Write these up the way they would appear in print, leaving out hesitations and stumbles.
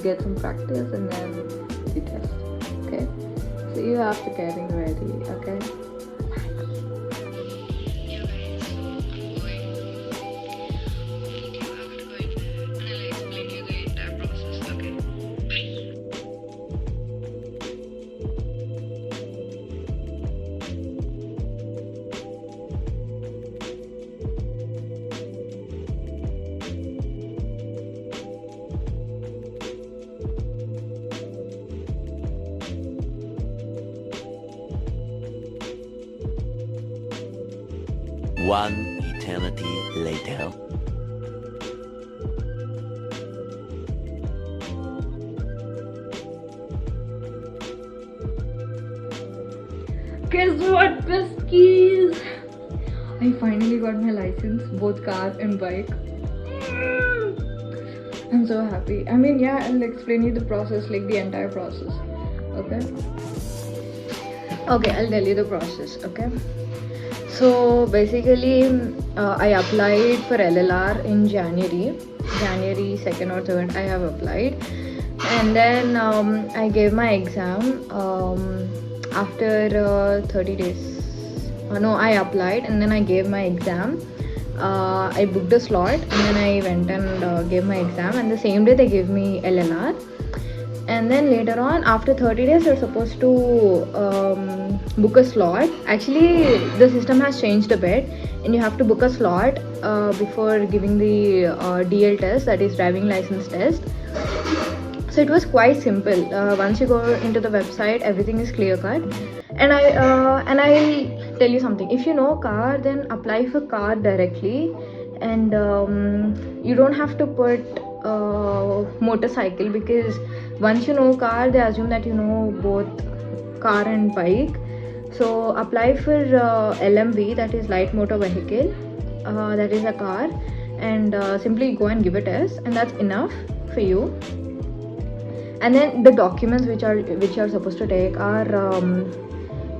get some practice and then you test. Okay, so you have to getting ready. Okay. One eternity later. Guess what, Beskies? I finally got my license, both car and bike. I'm so happy. I mean, yeah, I'll explain you the process, like the entire process. Okay? Okay, I'll tell you the process. Okay? So basically, I applied for LLR in January 2nd or 3rd. I have applied, and then I gave my exam after 30 days. No, I applied and then I gave my exam. I booked a slot and then I went and gave my exam, and the same day they gave me LLR. And then later on, after 30 days, you're supposed to book a slot. Actually, the system has changed a bit, and you have to book a slot before giving the DL test, that is driving license test. So it was quite simple. Once you go into the website, everything is clear cut. And I'll tell you something. If you know car, then apply for car directly, and you don't have to put motorcycle, because once you know car, they assume that you know both car and bike. So apply for LMV, that is light motor vehicle, that is a car, and simply go and give a test, and that's enough for you. And then the documents which are supposed to take are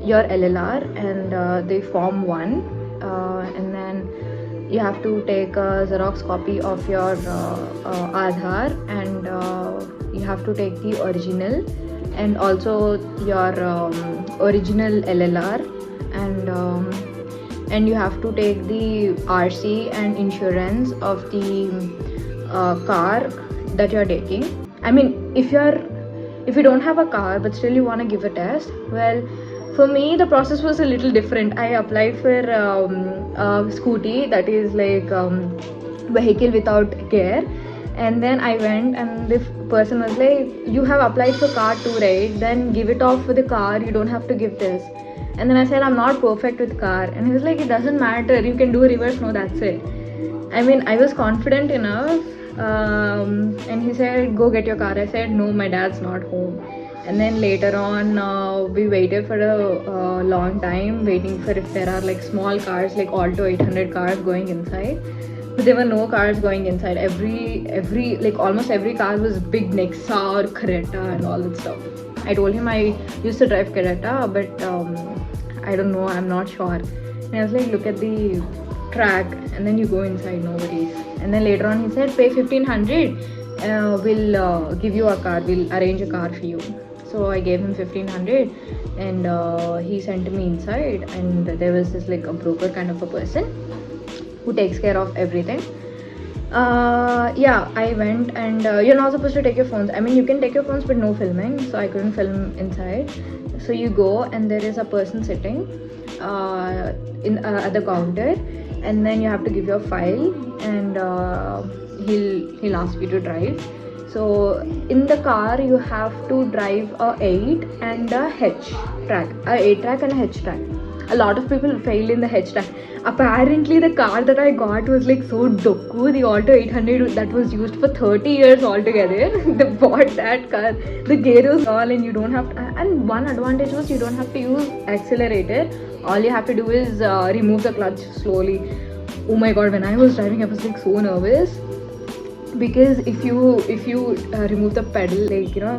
your LLR and the form 1, and then you have to take a Xerox copy of your Aadhaar, and you have to take the original, and also your original LLR, and you have to take the RC and insurance of the car that you are taking. I mean, if you don't have a car but still you want to give a test, well, for me the process was a little different. I applied for a scooty, that is like vehicle without gear, and then I went and the person was like, you have applied for car too, right? Then give it off for the car, you don't have to give this. And then I said, I'm not perfect with car, and he was like, it doesn't matter, you can do reverse, no, that's it. I mean, I was confident enough. And he said, go get your car. I said, no, my dad's not home. And then later on, we waited for a long time, waiting for if there are like small cars, like Alto 800 cars going inside. But there were no cars going inside. Every like almost every car was big Nexa or Creta and all that stuff. I told him I used to drive Creta, but I don't know, I'm not sure. And I was like, look at the track, and then you go inside, nobody's. And then later on he said, pay 1500, we'll give you a car, we'll arrange a car for you. So I gave him 1500, and he sent me inside, and there was this like a broker kind of a person who takes care of everything. Yeah, I went, and you're not supposed to take your phones. I mean, you can take your phones but no filming, so I couldn't film inside. So you go and there is a person sitting at the counter, and then you have to give your file, and he'll ask you to drive. So in the car you have to drive a 8 and a H track, a 8 track and a H track. A lot of people fail in the H track. Apparently the car that I got was like so doku, the Alto 800 that was used for 30 years altogether. They bought that car, the gear was all, and you don't have to, and one advantage was you don't have to use accelerator. All you have to do is remove the clutch slowly. Oh my god, when I was driving I was like so nervous, because if you remove the pedal, like, you know,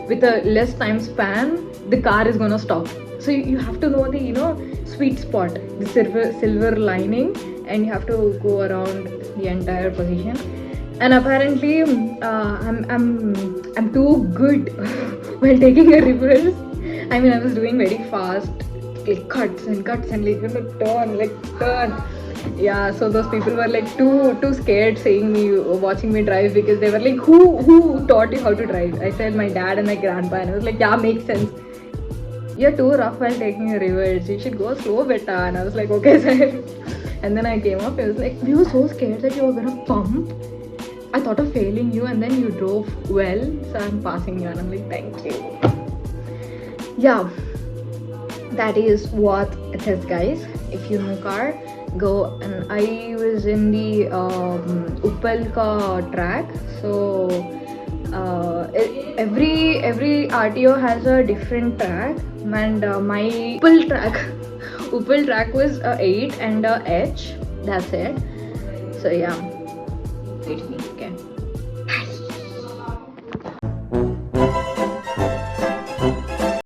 with a less time span, the car is gonna stop. So you have to know the, you know, sweet spot, the silver lining, and you have to go around the entire position. And apparently I'm too good while taking a reverse. I mean, I was doing very fast, like cuts and like turn. Yeah, so those people were like too scared seeing me, watching me drive, because they were like, who taught you how to drive? I said my dad and my grandpa, and I was like, yeah, makes sense. You're too rough while taking a reverse. You should go slow, beta. And I was like, okay, sir. And then I came up. I was like, we were so scared that you were gonna pump. I thought of failing you, and then you drove well, so I'm passing you. And I'm like, thank you. Yeah, that is what it is, guys. If you know car, go. And I was in the Uppal track, so every RTO has a different track, and my Uppal track Uppal track was a 8 and a H. That's it. So yeah, it's me. Okay.